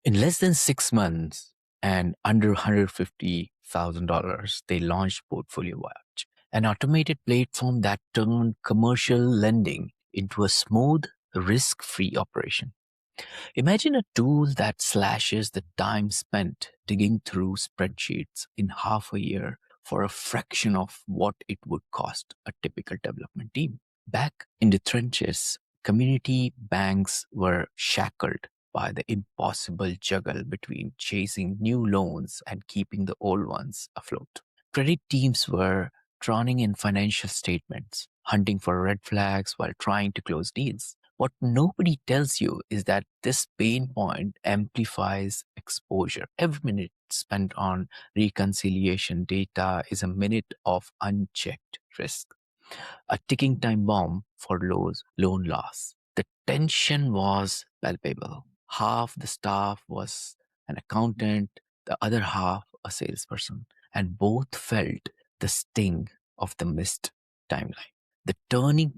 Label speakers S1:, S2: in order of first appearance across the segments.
S1: In less than 6 months and under $150,000, they launched Portfolio Watch, an automated platform that turned commercial lending into a smooth, risk free operation. Imagine a tool that slashes the time spent digging through spreadsheets in half a year for a fraction of what it would cost a typical development team. Back in the trenches, community banks were shackled by the impossible juggle between chasing new loans and keeping the old ones afloat. Credit teams were drowning in financial statements, hunting for red flags while trying to close deals. What nobody tells you is that this pain point amplifies exposure. Every minute spent on reconciliation data is a minute of unchecked risk, a ticking time bomb for loan loss. The tension was palpable. Half the staff was an accountant, the other half a salesperson, and both felt the sting of the missed timeline. The turning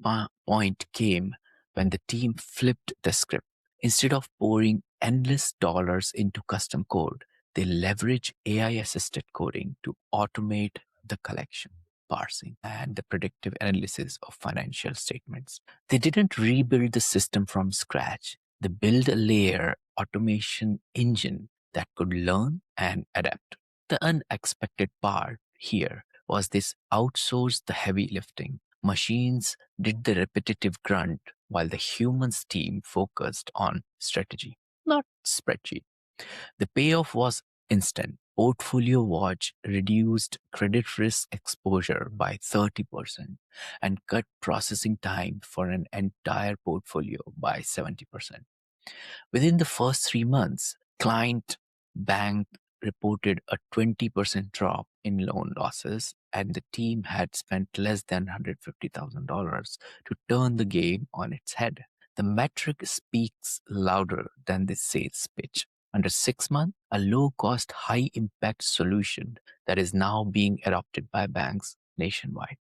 S1: point came when the team flipped the script. Instead of pouring endless dollars into custom code, they leverage AI assisted coding to automate the collection, parsing, and the predictive analysis of financial statements. They didn't rebuild the system from scratch. They built a layer automation engine that could learn and adapt. The unexpected part here was this outsourced the heavy lifting. Machines did the repetitive grunt while the humans team focused on strategy, not spreadsheet. The payoff was instant. Portfolio Watch reduced credit risk exposure by 30% and cut processing time for an entire portfolio by 70%. Within the first 3 months, client bank reported a 20% drop in loan losses, and the team had spent less than $150,000 to turn the game on its head. The metric speaks louder than the sales pitch. Under 6 months, a low cost, high impact solution that is now being adopted by banks nationwide.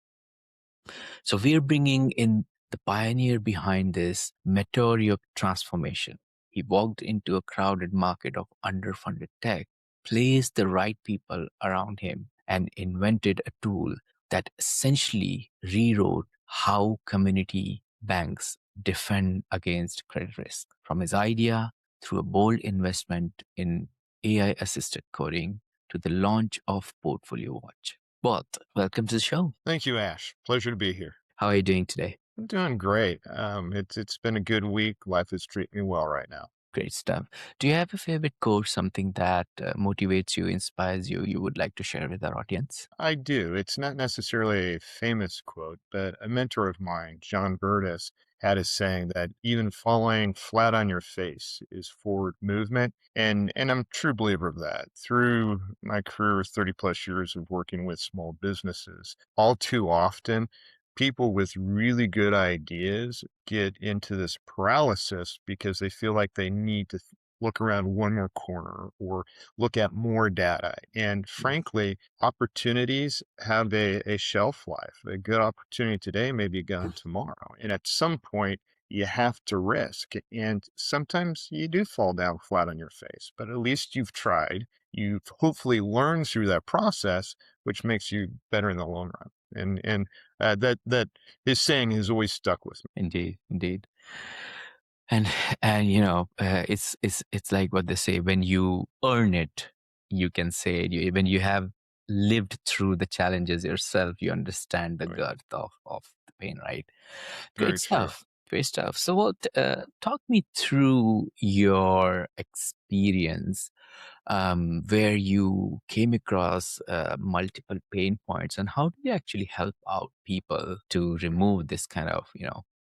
S1: So we're bringing in the pioneer behind this meteoric transformation. He walked into a crowded market of underfunded tech, placed the right people around him, and invented a tool that essentially rewrote how community banks defend against credit risk. From his idea through a bold investment in AI assisted coding to the launch of Portfolio Watch. Walt, welcome to the show.
S2: Thank you, Ash. Pleasure to be here.
S1: How are you doing today?
S2: I'm doing great. It's been a good week. Life is treating me well right now.
S1: Great stuff. Do you have a favorite quote, something that motivates you, inspires you, you would like to share with our audience?
S2: I do. It's not necessarily a famous quote, but a mentor of mine, John Burtis, had a saying that even falling flat on your face is forward movement. And I'm a true believer of that. Through my career, 30 plus years of working with small businesses, all too often, people with really good ideas get into this paralysis because they feel like they need to look around one more corner or look at more data. And frankly, opportunities have a shelf life. A good opportunity today may be gone tomorrow. And at some point, you have to risk. And sometimes you do fall down flat on your face, but at least you've tried. You've hopefully learned through that process, which makes you better in the long run. And that his saying has always stuck with me.
S1: Indeed, indeed. And it's like what they say: when you earn it, you can say it. When you have lived through the challenges yourself, you understand the
S2: Right.
S1: girth of the pain, right? Great
S2: Very true.
S1: stuff. Great stuff. So, what? Talk me through your experience where you came across multiple pain points, and how do you actually help out people to remove this kind of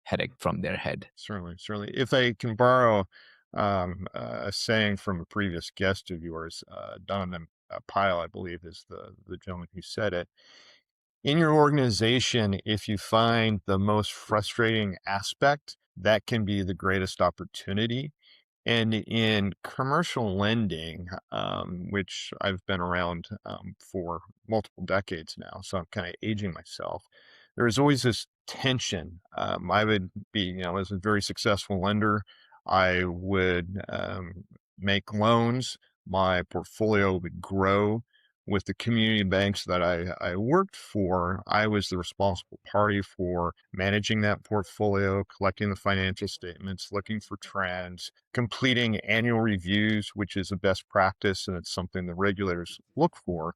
S1: headache from their head?
S2: Certainly, certainly. If I can borrow a saying from a previous guest of yours, Donovan Pyle, I believe, is the gentleman who said it. In your organization, if you find the most frustrating aspect, that can be the greatest opportunity. And in commercial lending, which I've been around for multiple decades now, so I'm kind of aging myself, there's always this tension. I would be, as a very successful lender, I would make loans. My portfolio would grow. With the community banks that I worked for, I was the responsible party for managing that portfolio, collecting the financial statements, looking for trends, completing annual reviews, which is a best practice and it's something the regulators look for.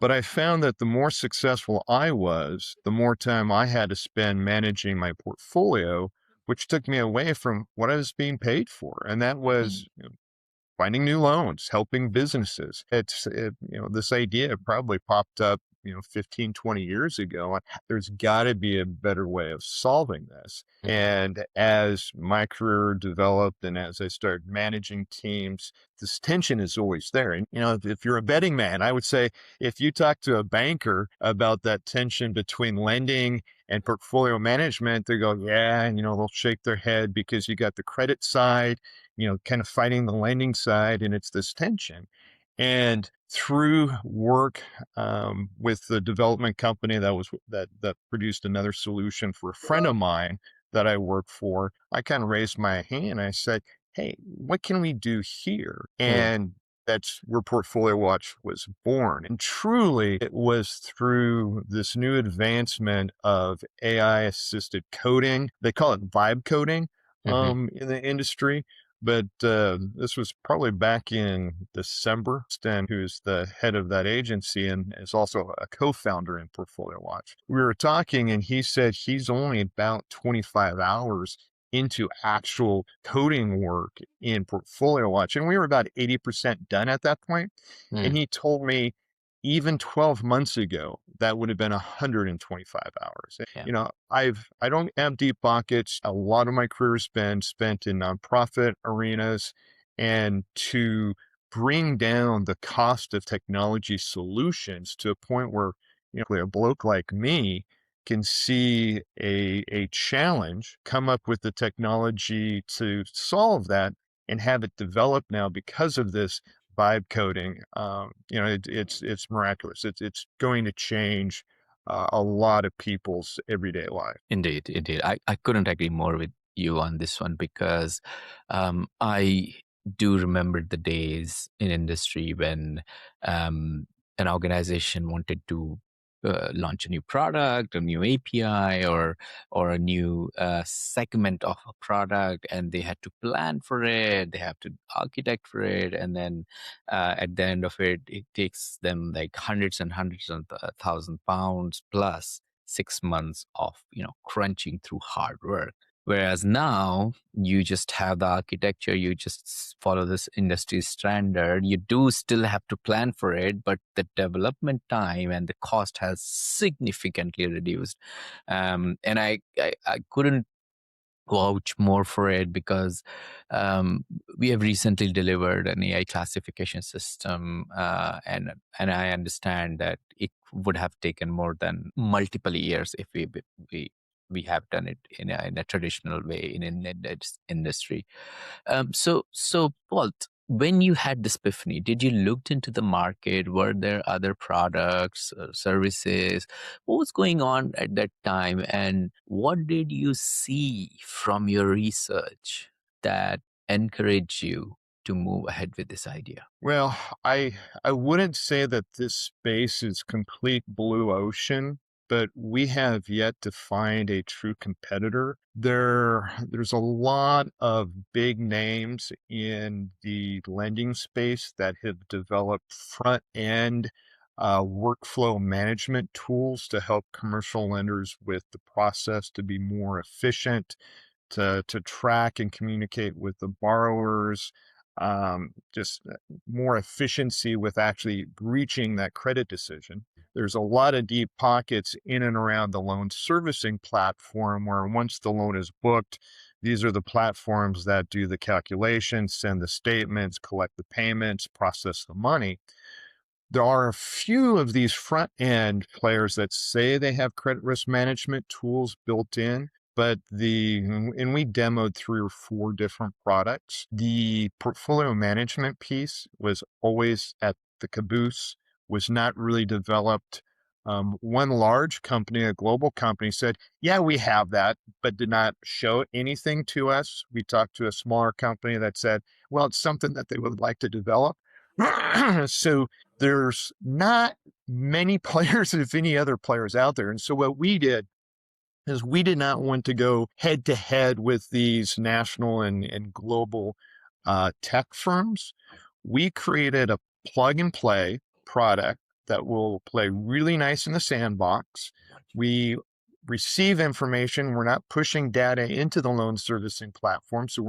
S2: But I found that the more successful I was, the more time I had to spend managing my portfolio, which took me away from what I was being paid for. And that
S1: Mm,
S2: was finding new loans, helping businesses. This idea probably popped up, 15, 20 years ago. And there's got to be a better way of solving this.
S1: mhm,
S2: And as my career developed and as I started managing teams, this tension is always there. And, if you're a betting man, I would say if you talk to a banker about that tension between lending and portfolio management, they go, yeah, and, they'll shake their head because you got the credit side, kind of fighting the lending side, and it's this tension. And through work with the development company that produced another solution for a friend of mine that I work for, I kind of raised my hand. I said, "Hey, what can we do here?"
S1: mm,
S2: And that's where Portfolio Watch was born. And truly, it was through this new advancement of AI assisted coding. They call it vibe coding
S1: mhm,
S2: in the industry. But this was probably back in December. Stan, who's the head of that agency and is also a co-founder in Portfolio Watch. We were talking and he said he's only about 25 hours into actual coding work in Portfolio Watch. And we were about 80% done at that point. And
S1: mm,
S2: he told me even 12 months ago, that would have been 125 hours.
S1: yeah,
S2: I don't have deep pockets. A lot of my career has been spent in nonprofit arenas, and to bring down the cost of technology solutions to a point where, a bloke like me can see a challenge, come up with the technology to solve that and have it develop now because of this vibe coding. It's miraculous. It's going to change a lot of people's everyday life.
S1: indeed, indeed. I couldn't agree more with you on this one because I do remember the days in industry when um, an organization wanted to launch a new product, a new API, or a new segment of a product, and they had to plan for it, they have to architect for it, and then at the end of it, it takes them like hundreds and hundreds of £1,000 plus 6 months of crunching through hard work. Whereas now you just have the architecture, you just follow this industry standard. You do still have to plan for it, but the development time and the cost has significantly reduced. And I couldn't vouch more for it because um, we have recently delivered an AI classification system, and I understand that it would have taken more than multiple years if we we have done it in a traditional way in this industry. So Walt, when you had this epiphany, did you looked into the market? Were there other products, services? What was going on at that time, and what did you see from your research that encouraged you to move ahead with this idea?
S2: Well, I wouldn't say that this space is complete blue ocean, but we have yet to find a true competitor. There's a lot of big names in the lending space that have developed front end workflow management tools to help commercial lenders with the process to be more efficient, to track and communicate with the borrowers, just more efficiency with actually reaching that credit decision. There's a lot of deep pockets in and around the loan servicing platform where once the loan is booked, these are the platforms that do the calculations, send the statements, collect the payments, process the money. There are a few of these front end players that say they have credit risk management tools built in, but and we demoed 3 or 4 different products. The portfolio management piece was always at the caboose, was not really developed One large company, a global company, said, yeah, we have that, but did not show anything to us. We talked to a smaller company that said, well, it's something that they would like to develop. So there's not many players, if any other players out there. And so what we did is we did not want to go head to head with these national and global tech firms. We created a plug and play product that will play really nice in the sandbox. We receive information. We're not pushing data into the loan servicing platform. So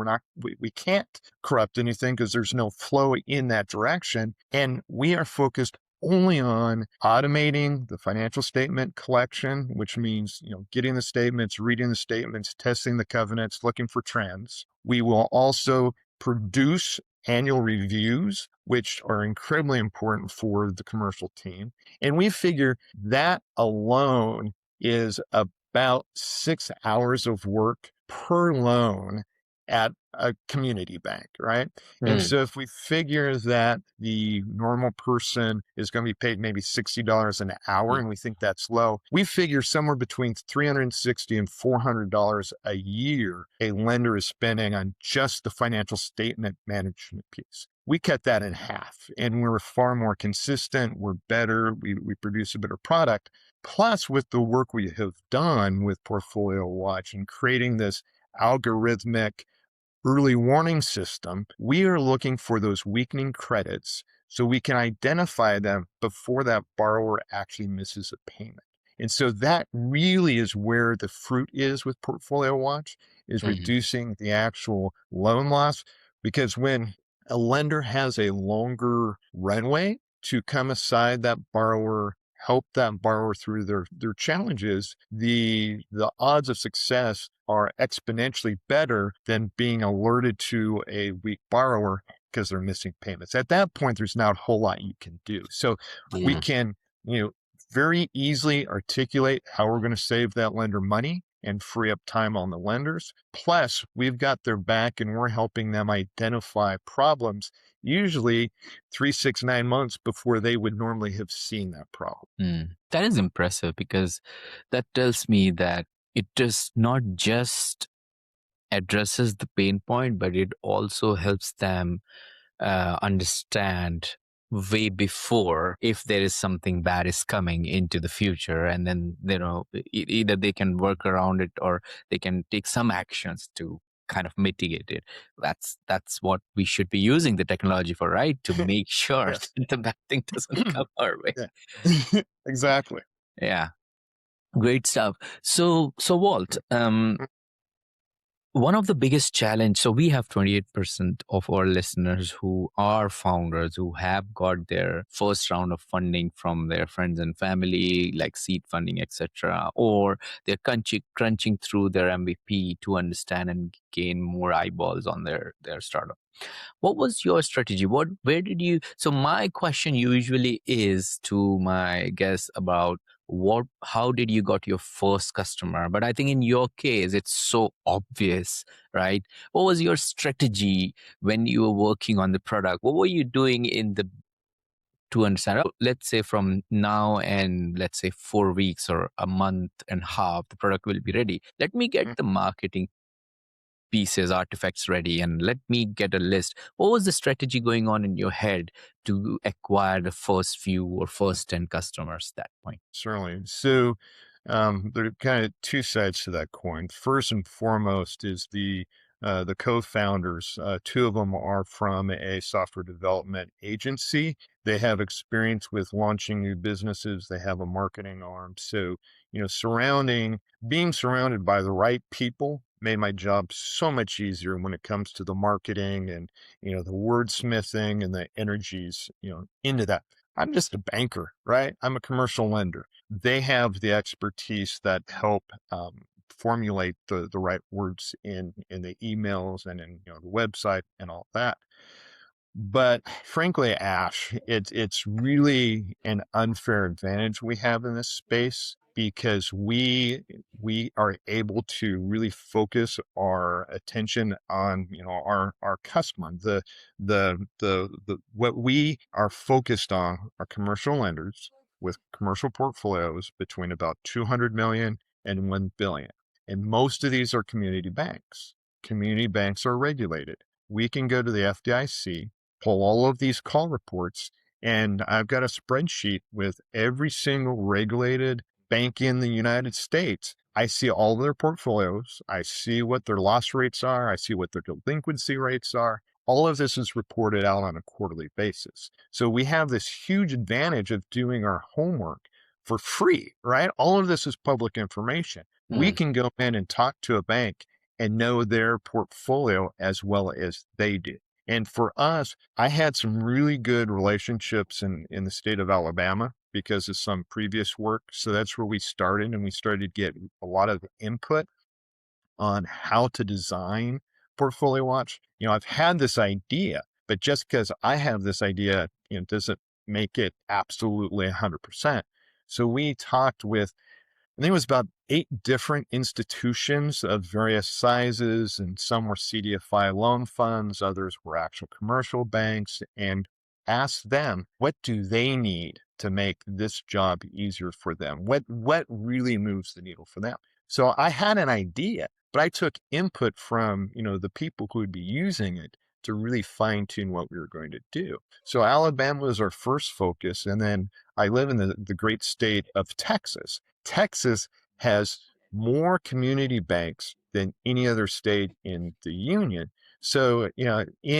S2: we can't corrupt anything because there's no flow in that direction. And we are focused only on automating the financial statement collection, which means, getting the statements, reading the statements, testing the covenants, looking for trends. We will also produce annual reviews, which are incredibly important for the commercial team. And we figure that alone is about 6 hours of work per loan at a community bank, right? And
S1: Mm.
S2: so if we figure that the normal person is going to be paid maybe $60 an hour,
S1: Yeah.
S2: and we think that's low, we figure somewhere between $360 and $400 a year a lender is spending on just the financial statement management piece. We cut that in half, and we're far more consistent. We're better. We produce a better product. Plus, with the work we have done with Portfolio Watch and creating this algorithmic early warning system, we are looking for those weakening credits so we can identify them before that borrower actually misses a payment. And so that really is where the fruit is with Portfolio Watch, is
S1: Mhm.
S2: reducing the actual loan loss. Because when a lender has a longer runway to come aside that borrower, help that borrower through their challenges, the odds of success are exponentially better than being alerted to a weak borrower because they're missing payments. At that point, there's not a whole lot you can do. So we
S1: Yeah.
S2: can, very easily articulate how we're going to save that lender money and free up time on the lenders. Plus, we've got their back and we're helping them identify problems, usually 3, 6, 9 months before they would normally have seen that problem.
S1: That is impressive because that tells me that it does not just addresses the pain point, but it also helps them understand way before if there is something bad is coming into the future, and then either they can work around it or they can take some actions to kind of mitigate it. That's what we should be using the technology for, right? To make sure
S2: Yes.
S1: that the bad thing doesn't come our way.
S2: Yeah. Exactly.
S1: Yeah, great stuff. So Walt, one of the biggest challenge, so we have 28% of our listeners who are founders who have got their first round of funding from their friends and family, like seed funding, etc., or they're crunching through their MVP to understand and gain more eyeballs on their startup. What was your strategy? Where did you? So my question usually is to my guests about how did you got your first customer? But I think in your case, it's so obvious, right? What was your strategy when you were working on the product? What were you doing to understand? Oh, let's say from now and let's say 4 weeks or a month and a half, the product will be ready. Let me get the marketing pieces, artifacts ready, and let me get a list. What was the strategy going on in your head to acquire the first few or first 10 customers at that point?
S2: Certainly. So there are kind of two sides to that coin. First and foremost is the co-founders. Two of them are from a software development agency. They have experience with launching new businesses. They have a marketing arm. So, being surrounded by the right people made my job so much easier when it comes to the marketing and, the wordsmithing and the energies, into that. I'm just a banker, right? I'm a commercial lender. They have the expertise that help formulate the right words in the emails and in the website and all that. But frankly, Ash, it's really an unfair advantage we have in this space because we are able to really focus our attention on our customer. The what we are focused on are commercial lenders with commercial portfolios between about 200 million and 1 billion. And most of these are community banks. Community banks are regulated. We can go to the FDIC, pull all of these call reports, and I've got a spreadsheet with every single regulated bank in the United States. I see all their portfolios. I see what their loss rates are. I see what their delinquency rates are. All of this is reported out on a quarterly basis. So we have this huge advantage of doing our homework for free, right? All of this is public information. We
S1: Mm,
S2: can go in and talk to a bank and know their portfolio as well as they do. And for us, I had some really good relationships in the state of Alabama because of some previous work. So that's where we started, and we started to get a lot of input on how to design Portfolio Watch. I've had this idea, but just because I have this idea, doesn't make it absolutely 100%. So we talked with, I think it was about 8 different institutions of various sizes, and some were CDFI loan funds, others were actual commercial banks, and asked them, what do they need to make this job easier for them? What really moves the needle for them? So I had an idea, but I took input from, the people who would be using it to really fine tune what we were going to do. So Alabama was our first focus, and then I live in the great state of Texas. Texas has more community banks than any other state in the union. So,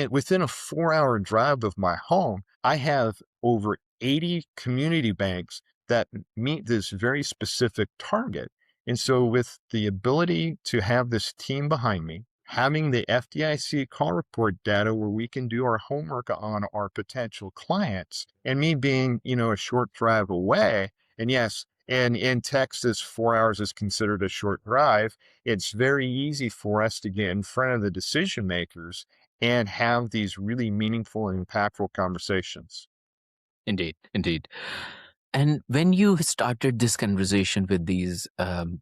S2: within a 4-hour drive of my home, I have over 80 community banks that meet this very specific target. And so, with the ability to have this team behind me, having the FDIC call report data where we can do our homework on our potential clients, and me being, a short drive away, and yes, and in Texas, 4 hours is considered a short drive. It's very easy for us to get in front of the decision makers and have these really meaningful and impactful conversations.
S1: indeed, indeed. And when you started this conversation with these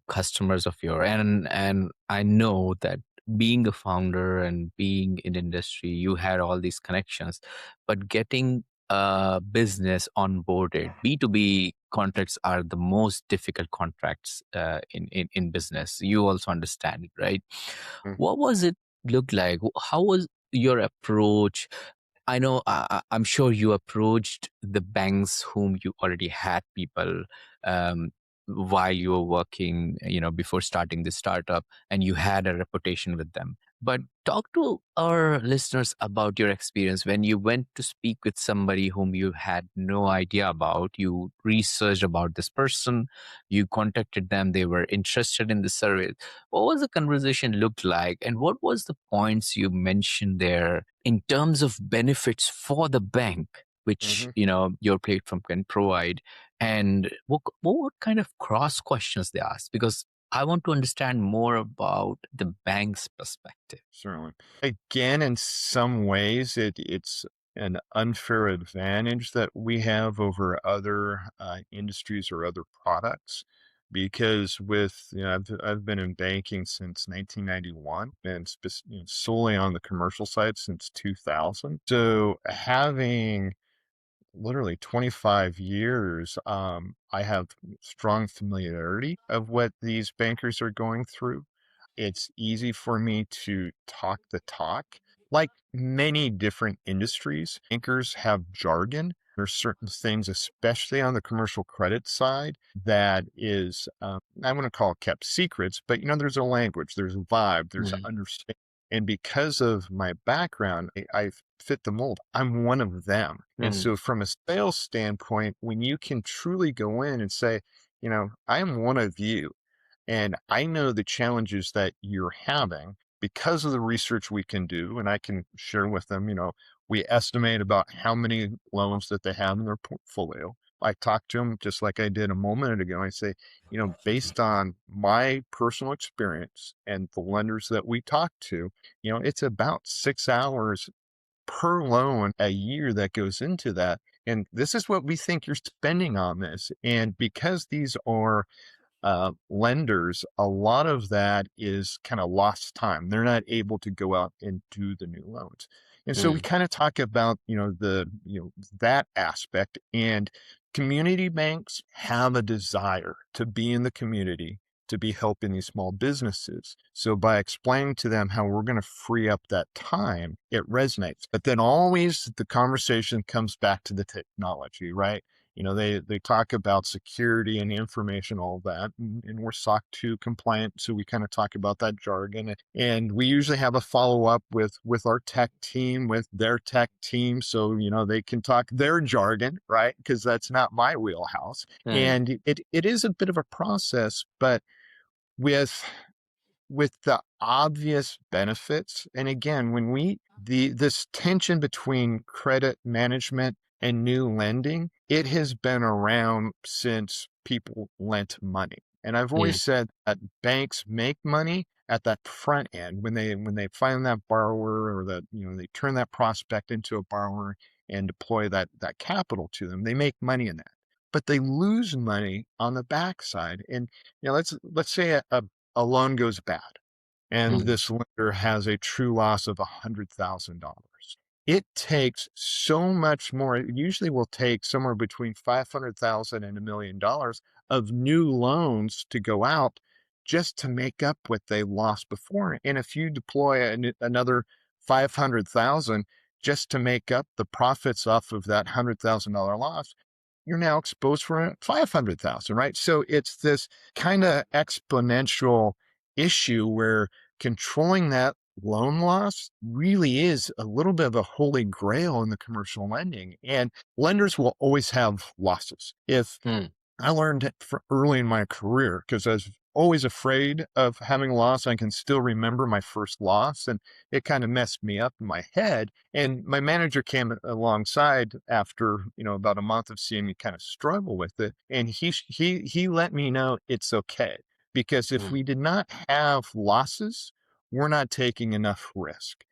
S1: customers of yours, and I know that being a founder and being in industry, you had all these connections, but getting a business onboarded, B2B contracts are the most difficult contracts in business. You also understand it, right?
S2: Mm.
S1: What was it look like? How was your approach? I know, I'm sure you approached the banks whom you already had people um, while you were working, before starting the startup, and you had a reputation with them. But talk to our listeners about your experience when you went to speak with somebody whom you had no idea about. You researched about this person, you contacted them, they were interested in the service. What was the conversation looked like, and what was the points you mentioned there in terms of benefits for the bank, which
S2: Hmm.
S1: your platform can provide, and what kind of cross questions they ask? Because I want to understand more about the bank's perspective.
S2: Certainly. Again, in some ways, it's an unfair advantage that we have over other industries or other products, because I've been in banking since 1991, and solely on the commercial side since 2000. So having literally 25 years, I have strong familiarity of what these bankers are going through. It's easy for me to talk the talk. Like many different industries, bankers have jargon. There's certain things, especially on the commercial credit side, that is, I want to call it kept secrets, but there's a language, there's a vibe, there's an
S1: Mm,
S2: understanding. And because of my background, I fit the mold. I'm one of them. And
S1: mm,
S2: so, from a sales standpoint, when you can truly go in and say, I am one of you, and I know the challenges that you're having because of the research we can do, and I can share with them, we estimate about how many loans that they have in their portfolio. I talk to them just like I did a moment ago. I say, based on my personal experience and the lenders that we talk to, it's about 6 hours per loan a year that goes into that. And this is what we think you're spending on this. And because these are lenders, a lot of that is kind of lost time. They're not able to go out and do the new loans. And so we
S1: mm,
S2: kind of talk about, that aspect, and community banks have a desire to be in the community, to be helping these small businesses. So by explaining to them how we're going to free up that time, it resonates. But then always the conversation comes back to the technology, right? They talk about security and information, all that, and we're SOC 2 compliant, so we kind of talk about that jargon. And we usually have a follow up with our tech team, with their tech team, so they can talk their jargon, right? Because that's not my wheelhouse.
S1: Mm,
S2: And it is a bit of a process, but with the obvious benefits. And again, when this tension between credit management and new lending, it has been around since people lent money. And I've always
S1: yeah.
S2: said that banks make money at that front end when they find that borrower, or that they turn that prospect into a borrower and deploy that capital to them. They make money in that, but they lose money on the backside. And let's say a loan goes bad and
S1: Mm,
S2: this lender has a true loss of $100,000. It takes so much more. It usually will take somewhere between 500,000 and $1 million of new loans to go out just to make up what they lost before. And if you deploy another 500,000 just to make up the profits off of that $100,000 loss, you're now exposed for 500,000, right? So it's this kind of exponential issue where controlling that loan loss really is a little bit of a holy grail in the commercial lending. And lenders will always have losses. If
S1: mm,
S2: I learned it early in my career, because I was always afraid of having a loss. I can still remember my first loss, and it kind of messed me up in my head. And my manager came alongside after about a month of seeing me kind of struggle with it, and he let me know it's okay, because if
S1: mm.
S2: we did not have losses, we're not taking enough risk.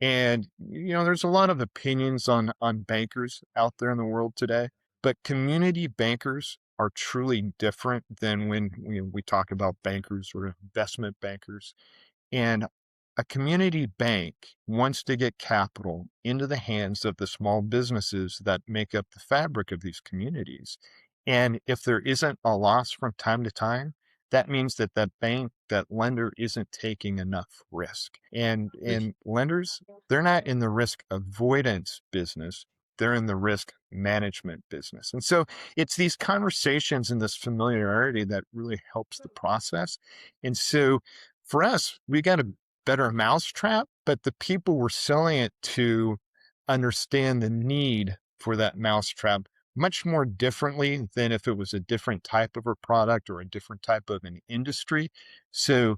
S2: And there's a lot of opinions on bankers out there in the world today, but community bankers are truly different than when we talk about bankers or investment bankers. And a community bank wants to get capital into the hands of the small businesses that make up the fabric of these communities. And if there isn't a loss from time to time, that means that bank, that lender, isn't taking enough risk. And lenders, they're not in the risk avoidance business. They're in the risk management business. And so it's these conversations and this familiarity that really helps the process. And so for us, we got a better mousetrap, but the people we're selling it to understand the need for that mousetrap much more differently than if it was a different type of a product or a different type of an industry. So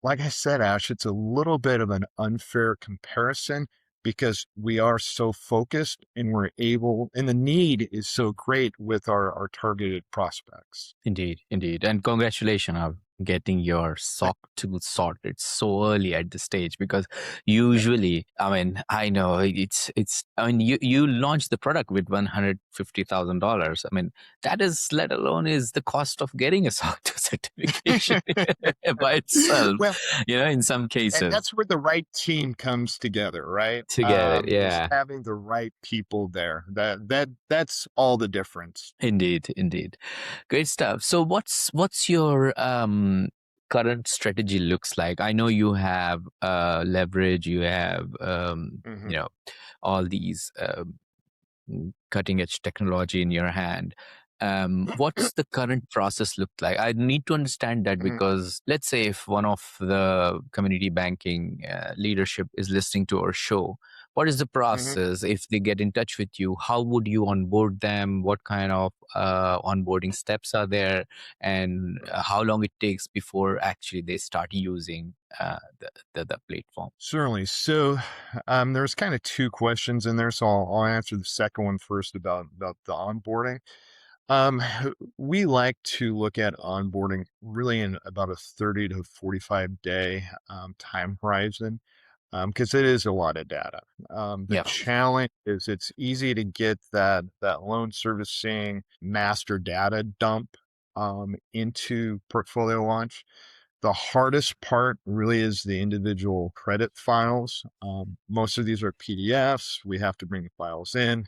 S2: like I said, Ash, it's a little bit of an unfair comparison because we are so focused and we're able, and the need is so great with our targeted prospects.
S1: Indeed, indeed. And congratulations on getting your
S2: Thank-
S1: SOC 2 sorted so early at this stage, because usually, I mean, I know I mean, you launched the product with $150,000. I mean, that is, let alone is the cost of getting a SOC 2 certification by itself,
S2: well,
S1: in some
S2: and
S1: cases.
S2: that's where the right team comes together, right?
S1: To get it.
S2: Is
S1: Yeah.
S2: having the right people there. That's all the difference.
S1: Indeed, indeed. Great stuff. So what's your current strategy looks like? I know you have leverage, you have
S2: Hmm.
S1: all these cutting edge technology in your hand. What's the current process look like? I need to understand that,
S2: Hmm.
S1: because let's say if one of the community banking leadership is listening to our show, what is the
S2: Hmm.
S1: process? If they get in touch with you, how would you onboard them? What kind of onboarding steps are there? And how long it takes before actually they start using the platform?
S2: Certainly. So there's kind of two questions in there. So I'll answer the second one first about the onboarding. Um, we like to look at onboarding really in about a 30 to 45 day time horizon, because it is a lot of data. The
S1: Yeah.
S2: challenge is it's easy to get that loan servicing master data dump into portfolio launch. The hardest part really is the individual credit files. Most of these are PDFs. We have to bring the files in.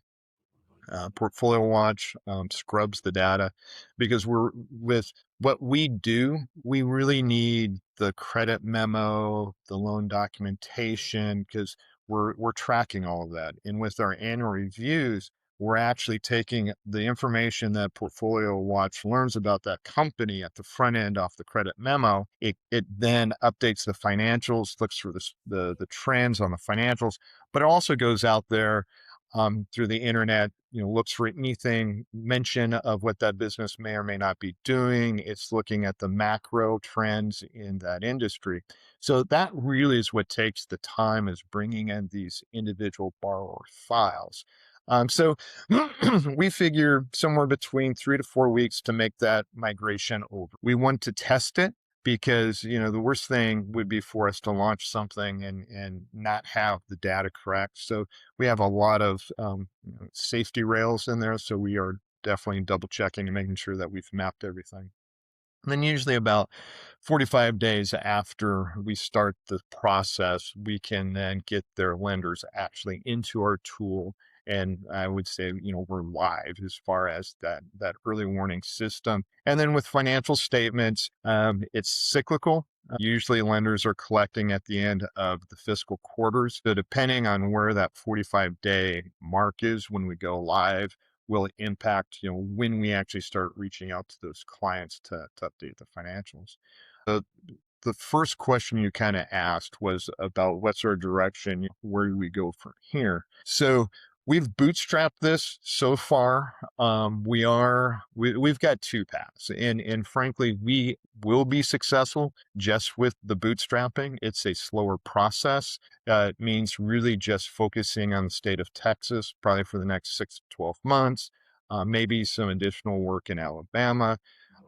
S2: Portfolio Watch scrubs the data because we're with what we do. We really need the credit memo, the loan documentation, because we're tracking all of that. And with our annual reviews, we're actually taking the information that Portfolio Watch learns about that company at the front end off the credit memo. It then updates the financials, looks for the trends on the financials, but it also goes out there through the internet, looks for anything mention of what that business may or may not be doing. It's looking at the macro trends in that industry. So that really is what takes the time, is bringing in these individual borrower files. So we figure somewhere between 3 to 4 weeks to make that migration over. We want to test it because the worst thing would be for us to launch something and not have the data correct. So we have a lot of safety rails in there, so we are definitely double checking and making sure that we've mapped everything. And then usually about 45 days after we start the process, we can then get their lenders actually into our tool. And I would say, we're live as far as that early warning system. And then with financial statements, it's cyclical. Usually lenders are collecting at the end of the fiscal quarters. So depending on where that 45-day mark is when we go live, will impact, when we actually start reaching out to those clients to update the financials. The, the first question you kind of asked was about what's our direction, where do we go from here? So we've bootstrapped this so far. We've got two paths, and frankly, we will be successful just with the bootstrapping. It's a slower process. It means really just focusing on the state of Texas, probably for the next 6 to 12 months, maybe some additional work in Alabama.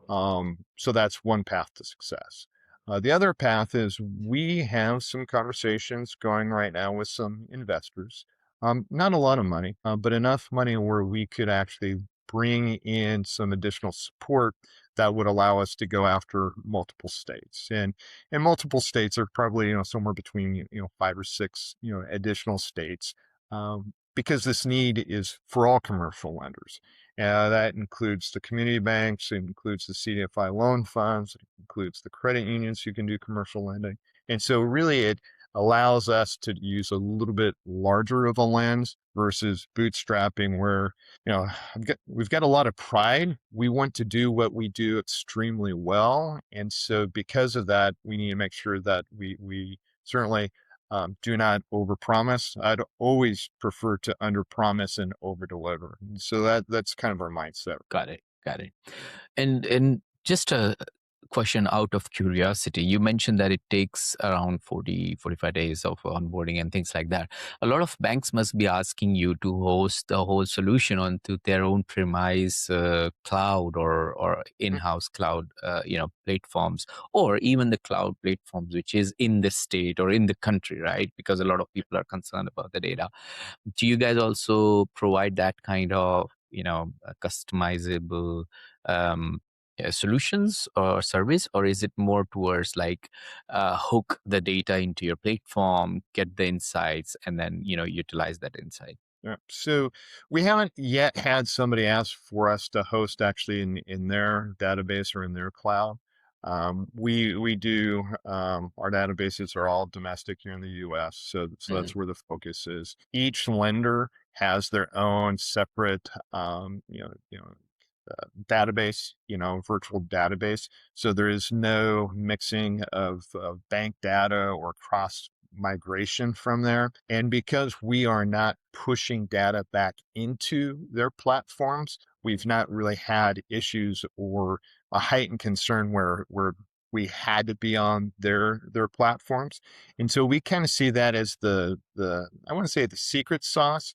S2: So that's one path to success. The other path is we have some conversations going right now with some investors. Not a lot of money, but enough money where we could actually bring in some additional support that would allow us to go after multiple states. And multiple states are probably, somewhere between, 5 or 6, additional states, because this need is for all commercial lenders. That includes the community banks, it includes the CDFI loan funds, it includes the credit unions who can do commercial lending. And so really it allows us to use a little bit larger of a lens versus bootstrapping where, we've got a lot of pride. We want to do what we do extremely well. And so because of that, we need to make sure that we certainly do not overpromise. I'd always prefer to underpromise and overdeliver. So that's kind of our mindset.
S1: Got it. Got it. And just a question out of curiosity, you mentioned that it takes around 40-45 days of onboarding and things like that. A lot of banks must be asking you to host the whole solution onto their own premise cloud or in-house cloud platforms, or even the cloud platforms which is in the state or in the country, right? Because a lot of people are concerned about the data. Do you guys also provide that kind of customizable solutions or service, or is it more towards like hook the data into your platform, get the insights, and then utilize that insight?
S2: Yeah. So we haven't yet had somebody ask for us to host actually in their database or in their cloud. We do our databases are all domestic here in the U.S., so
S1: Mhm.
S2: that's where the focus is. Each lender has their own separate database, virtual database. So there is no mixing of bank data or cross migration from there. And because we are not pushing data back into their platforms, we've not really had issues or a heightened concern where we had to be on their platforms. And so we kind of see that as the I want to say the secret sauce,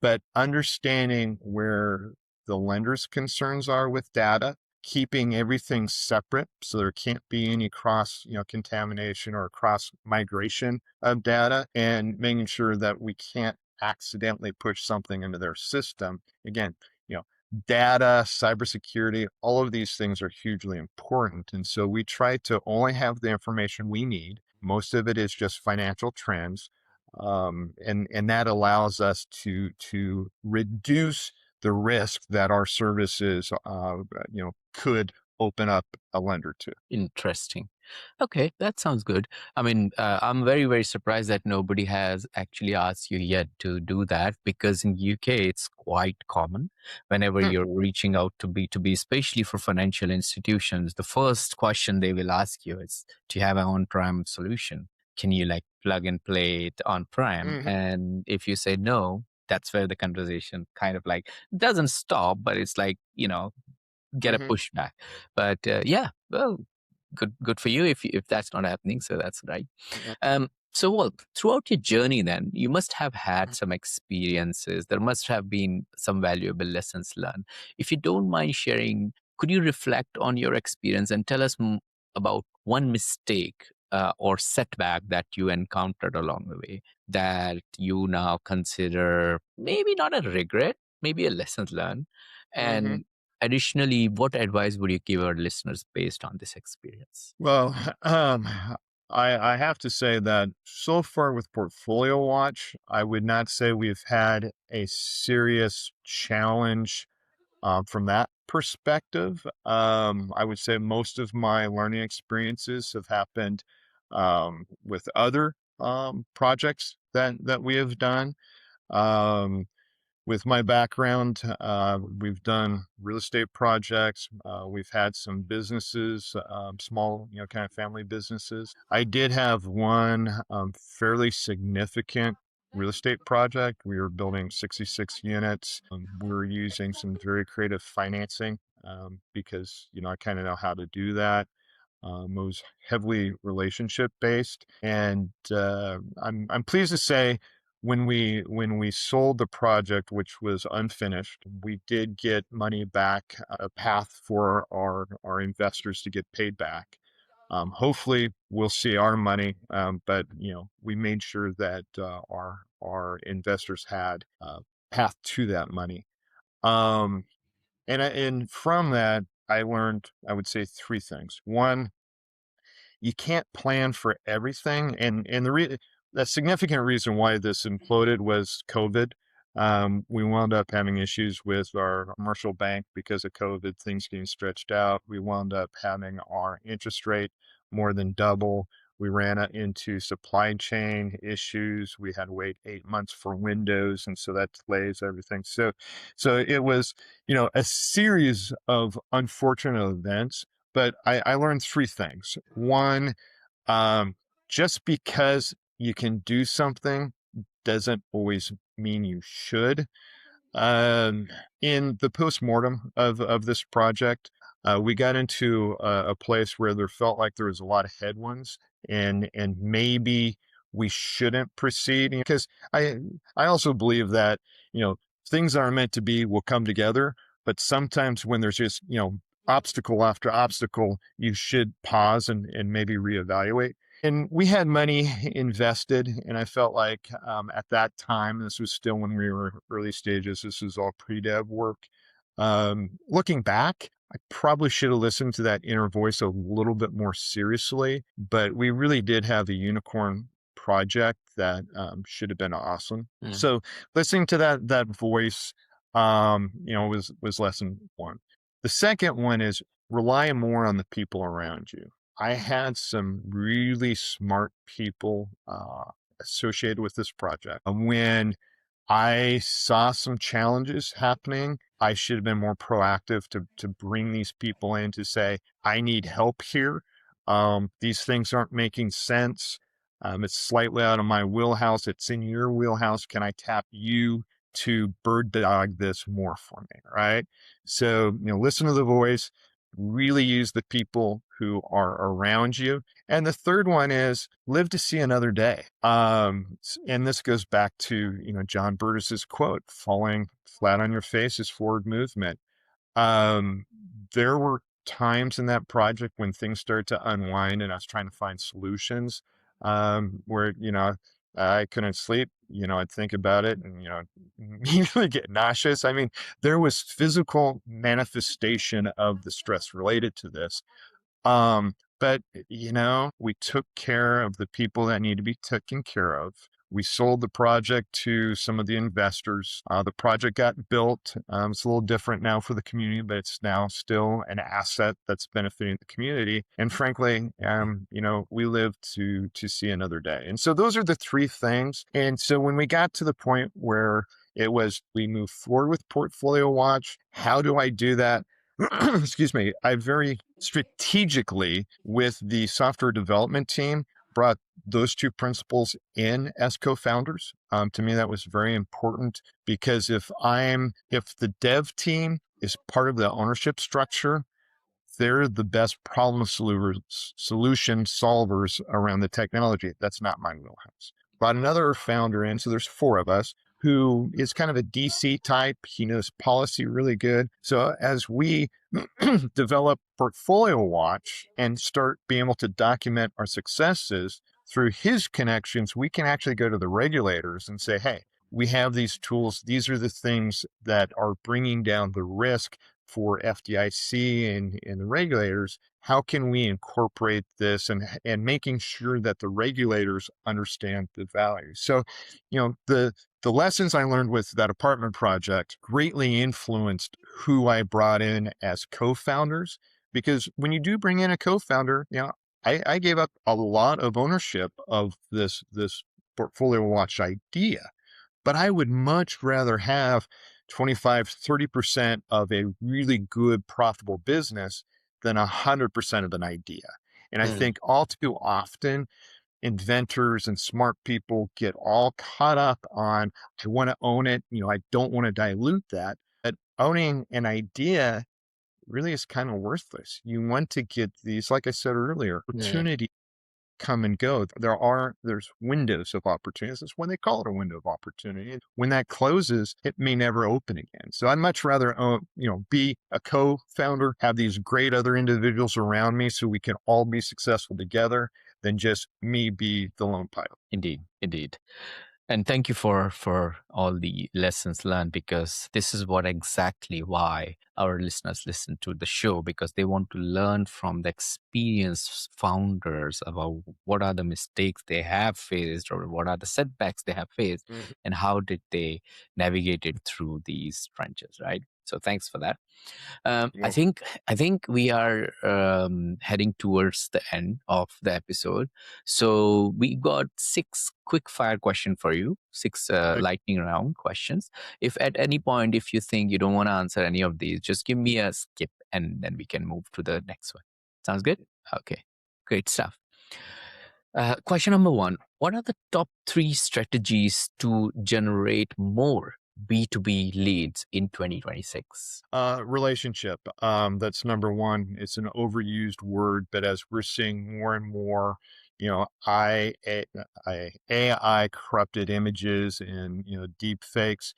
S2: but understanding where the lender's concerns are with data, keeping everything separate so there can't be any cross, contamination or cross migration of data, and making sure that we can't accidentally push something into their system. Again, data, cybersecurity, all of these things are hugely important. And so we try to only have the information we need. Most of it is just financial trends, and that allows us to reduce the risk that our services, could open up a lender to.
S1: Interesting. Okay, that sounds good. I mean, I'm very, very surprised that nobody has actually asked you yet to do that, because in UK it's quite common. Whenever
S2: Hmm,
S1: you're reaching out to B2B, especially for financial institutions, the first question they will ask you is, do you have an on-prem solution? Can you like plug and play it on-prem?
S2: hmm,
S1: And if you say no, that's where the conversation kind of like doesn't stop, but it's like, get a
S2: hmm,
S1: pushback. But yeah, well, good for you if that's not happening. So that's right.
S2: yeah,
S1: So, well, throughout your journey, then you must have had some experiences. There must have been some valuable lessons learned. If you don't mind sharing, could you reflect on your experience and tell us about one mistake or setback that you encountered along the way that you now consider maybe not a regret, maybe a lesson learned?
S2: hmm.
S1: And additionally, what advice would you give our listeners based on this experience?
S2: Well, I have to say that so far with Portfolio Watch, I would not say we've had a serious challenge from that perspective. I would say most of my learning experiences have happened with other projects that we have done. Um, with my background, we've done real estate projects. We've had some businesses, small, kind of family businesses. I did have one fairly significant real estate project. We were building 66 units. We were using some very creative financing because, I kind of know how to do that. It was heavily relationship based, and I'm pleased to say when we sold the project, which was unfinished, we did get money back, a path for our investors to get paid back. Hopefully, we'll see our money, but we made sure that our investors had a path to that money. Um, and from that, I learned, I would say, three things. One, you can't plan for everything. And the significant reason why this imploded was COVID. We wound up having issues with our commercial bank because of COVID, things getting stretched out. We wound up having our interest rate more than double. We ran into supply chain issues. We had to wait 8 months for windows, and so that delays everything. So it was, a series of unfortunate events, but I learned three things. One, um, just because you can do something doesn't always mean you should. Um, in the postmortem of this project, we got into a place where there felt like there was a lot of headwinds, and maybe we shouldn't proceed, because I also believe that things that are meant to be will come together, but sometimes when there's just obstacle after obstacle, you should pause and maybe reevaluate. And we had money invested, and I felt like at that time, this was still when we were early stages, this was all pre-dev work. Looking back, I probably should have listened to that inner voice a little bit more seriously, but we really did have a unicorn project that should have been awesome.
S1: Mm.
S2: So listening to that voice, was lesson one. The second one is rely more on the people around you. I had some really smart people associated with this project. When I saw some challenges happening, I should have been more proactive to bring these people in to say, I need help here. These things aren't making sense. It's slightly out of my wheelhouse. It's in your wheelhouse. Can I tap you to bird dog this more for me? Right. So, listen to the voice, really use the people who are around you. And the third one is live to see another day. And this goes back to, John Burtis's quote, falling flat on your face is forward movement. Um, there were times in that project when things started to unwind and I was trying to find solutions, where, I couldn't sleep, I'd think about it and, immediately get nauseous. I mean, there was physical manifestation of the stress related to this. But we took care of the people that need to be taken care of. We sold the project to some of the investors. The project got built. It's a little different now for the community, but it's now still an asset that's benefiting the community. And frankly, we live to see another day. And so those are the three things. And so when we got to the point where it was, we move forward with Portfolio Watch, how do I do that? Excuse me. I very strategically, with the software development team, brought those two principles in as co-founders. To me, that was very important, because if the dev team is part of the ownership structure, they're the best solution solvers around the technology. That's not my wheelhouse. Brought another founder in, so there's four of us, who is kind of a DC type. He knows policy really good. So as we develop Portfolio Watch and start being able to document our successes through his connections, we can actually go to the regulators and say, hey, we have these tools. These are the things that are bringing down the risk for FDIC and the regulators. How can we incorporate this, and making sure that the regulators understand the value? So, the lessons I learned with that apartment project greatly influenced who I brought in as co-founders, because when you do bring in a co-founder, I gave up a lot of ownership of this Portfolio Watch idea, but I would much rather have 25-30% of a really good, profitable business than 100% of an idea. And I think all too often, inventors and smart people get all caught up on, I want to own it. I don't want to dilute that. But owning an idea really is kind of worthless. You want to get these, like I said earlier, opportunity come and go. There's windows of opportunities. That's when they call it a window of opportunity. And when that closes, it may never open again. So I'd much rather, be a co-founder, have these great other individuals around me so we can all be successful together, than just me be the lone pilot.
S1: Indeed, indeed. And thank you for all the lessons learned, because this is what exactly why our listeners listen to the show, because they want to learn from the experienced founders about what are the mistakes they have faced, or what are the setbacks they have faced, and how did they navigate it through these trenches, right? So thanks for that. I think we are heading towards the end of the episode. So we got 6 quick fire question for you, 6 lightning round questions. If at any point, if you think you don't want to answer any of these, just give me a skip and then we can move to the next one. Sounds good? Okay, great stuff. Question number 1. What are the top 3 strategies to generate more B2B leads in 2026?
S2: Relationship. That's number one. It's an overused word, but as we're seeing more and more, AI corrupted images and, deep fakes,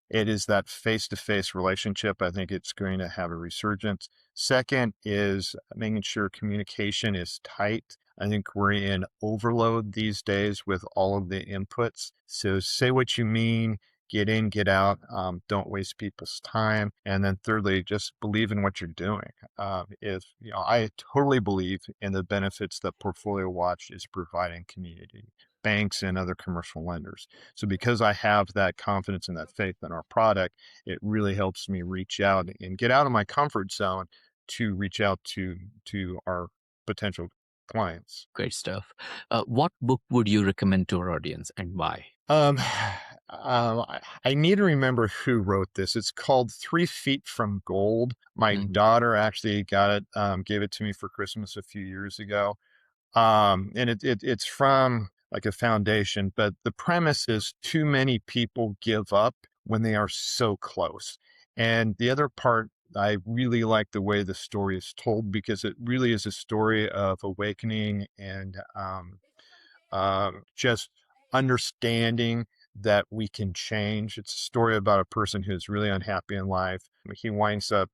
S2: it is that face-to-face relationship. I think it's going to have a resurgence. Second is making sure communication is tight. I think we're in overload these days with all of the inputs. So say what you mean, get in, get out. Don't waste people's time. And then thirdly, just believe in what you're doing. I totally believe in the benefits that Portfolio Watch is providing community, banks, and other commercial lenders. So because I have that confidence and that faith in our product, it really helps me reach out and get out of my comfort zone to reach out to our potential clients.
S1: Great stuff. What book would you recommend to our audience and why?
S2: I need to remember who wrote this. It's called 3 Feet from Gold. My daughter actually got it, gave it to me for Christmas a few years ago. And it's from like a foundation, but the premise is too many people give up when they are so close. And the other part, I really like the way the story is told, because it really is a story of awakening and just understanding that we can change. It's a story about a person who's really unhappy in life. He winds up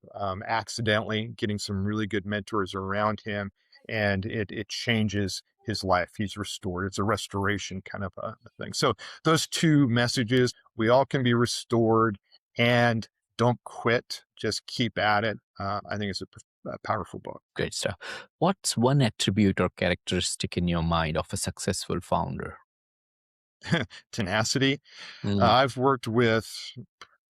S2: accidentally getting some really good mentors around him, and it changes his life. He's restored. It's a restoration kind of a thing. So those two messages, we all can be restored, and don't quit. Just keep at it. I think it's a powerful book.
S1: Great stuff. What's one attribute or characteristic in your mind of a successful founder?
S2: Tenacity.
S1: Mm.
S2: I've worked with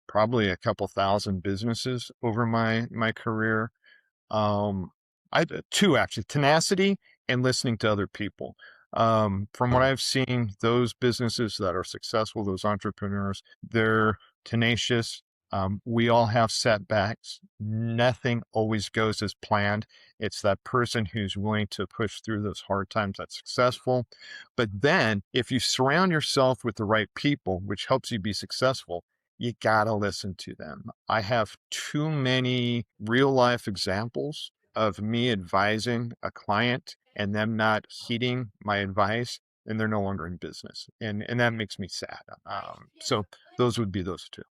S2: probably a couple thousand businesses over my career. Um, I two actually, tenacity and listening to other people. From what
S1: Wow.
S2: I've seen, those businesses that are successful, those entrepreneurs, they're tenacious. We all have setbacks. Nothing always goes as planned. It's that person who's willing to push through those hard times that's successful. But then, if you surround yourself with the right people, which helps you be successful, you gotta listen to them. I have too many real life examples of me advising a client and them not heeding my advice, and they're no longer in business, and that makes me sad. So those would be those two.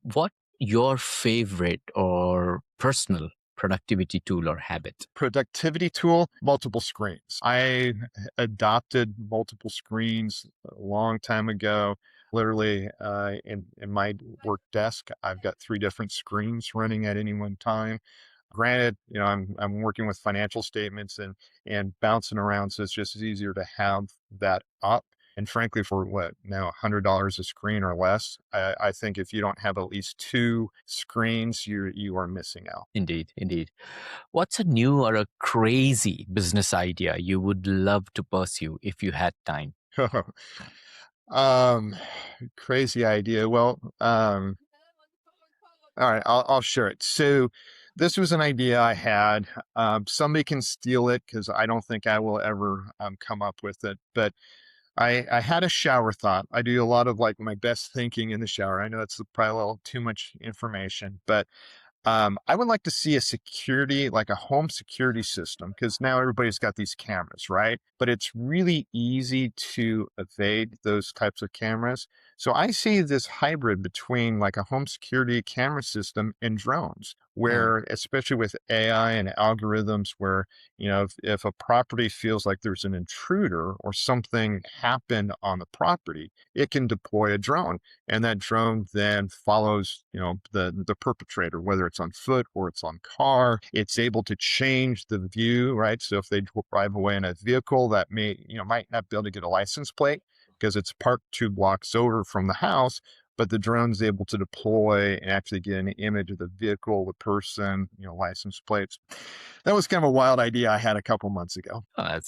S1: What your favorite or personal productivity tool or habit?
S2: Productivity tool, multiple screens. I adopted multiple screens a long time ago. Literally, in my work desk, I've got 3 different screens running at any one time. Granted, I'm working with financial statements and bouncing around, so it's just easier to have that up. And frankly, for what now, $100 a screen or less, I think if you don't have at least 2 screens, you are missing out.
S1: Indeed, indeed. What's a new or a crazy business idea you would love to pursue if you had time?
S2: Um, Crazy idea. Well, all right, I'll share it. So this was an idea I had. Somebody can steal it because I don't think I will ever come up with it. But I had a shower thought. I do a lot of like my best thinking in the shower. I know it's probably a little too much information, but I would like to see a security, like a home security system, because now everybody's got these cameras, right? But it's really easy to evade those types of cameras. So I see this hybrid between like a home security camera system and drones,
S1: Oh,
S2: where, especially with AI and algorithms, where, if a property feels like there's an intruder or something happened on the property, it can deploy a drone, and that drone then follows the perpetrator, whether it's on foot or it's on car. It's able to change the view, right? So if they drive away in a vehicle that might not be able to get a license plate because it's parked 2 blocks over from the house, but the drone's able to deploy and actually get an image of the vehicle, the person, license plates. That was kind of a wild idea I had a couple months ago.
S1: that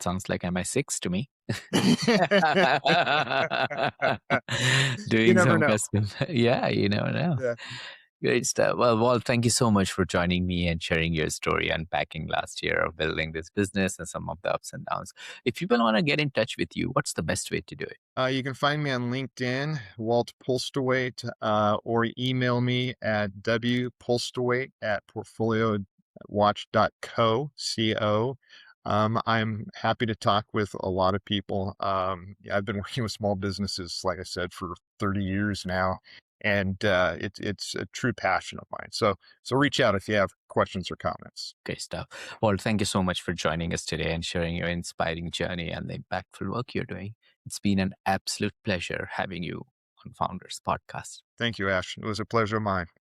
S1: sounds like MI6 to me.
S2: You
S1: Doing
S2: never
S1: some
S2: know.
S1: custom, yeah, you never know.
S2: Yeah.
S1: Great stuff. Well, Walt, thank you so much for joining me and sharing your story, unpacking last year of building this business and some of the ups and downs. If people want to get in touch with you, what's the best way to do it?
S2: You can find me on LinkedIn, Walt Postlewait, or email me at wpostlewaite at portfoliowatch.co. I'm happy to talk with a lot of people. I've been working with small businesses, like I said, for 30 years now, and it's a true passion of mine. So reach out if you have questions or comments.
S1: Great stuff. Walt, thank you so much for joining us today and sharing your inspiring journey and the impactful work you're doing. It's been an absolute pleasure having you on Founders Podcast.
S2: Thank you, Ash. It was a pleasure of mine.